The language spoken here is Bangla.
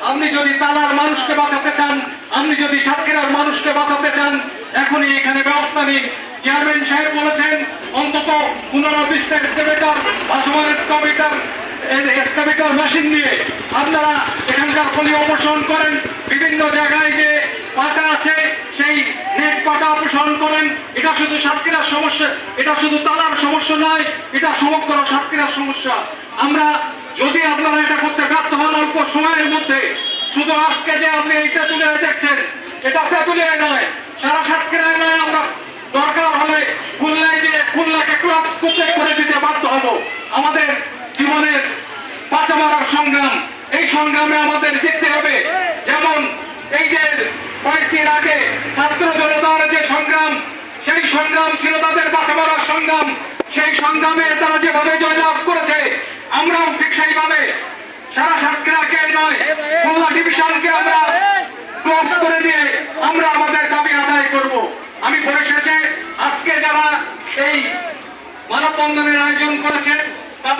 আপনি যদি তালার মানুষকে বাঁচাতে চান, আপনি যদি সাতক্ষীরার মানুষকে বাঁচাতে চান, এখনই এখানে ব্যবস্থা নিন। চেয়ারম্যান সাহেব বলেছেন অন্তত 15-20টা এক্সকাভেটর, ভাসমান এক্সকাভেটর মেশিন দিয়ে আপনারা এখানকার পলি অপসারণ করেন। বিভিন্ন জায়গায় যে পাটা আছে সেই নেট পাটা অপসারণ করেন। এটা শুধু সাতক্ষীরার সমস্যা, এটা শুধু তালার সমস্যা নয়, এটা সমগ্র সাতক্ষীরার সমস্যা। আমরা যদি আপনারা এটা করতে ব্যর্থ হন অল্প সময়ের মধ্যে, শুধু আজকে যে আপনি এইটা তুলে দেখছেন, এটা তুলে নয়, সারা সাতক্ষীরায় নয়, আমরা দরকার হলে খুলনায় যে খুলনাকে ক্লাস করে দিতে বাধ্য হব। আমাদের জীবনের বাঁচা মারার সংগ্রাম, এই সংগ্রামে আমাদের জিততে হবে। যেমন এই যে কয়েকদিন আগে ছাত্র জনতার যে সংগ্রাম, সেই সংগ্রাম ছিল তাদের বাঁচা মারার সংগ্রাম। সেই সংগ্রামে তারা যেভাবে জয়লাভ করেছে, আমরাও ঠিক সেইভাবে সারা সাতক্ষীরাকে নয়, খুলনা ডিভিশনকে আমরা ক্লোজ করে দিয়ে আমরা আমাদের দাবি আদায় করব। আমি পরিশেষে আজকে যারা এই মানববন্ধনের আয়োজন করেছে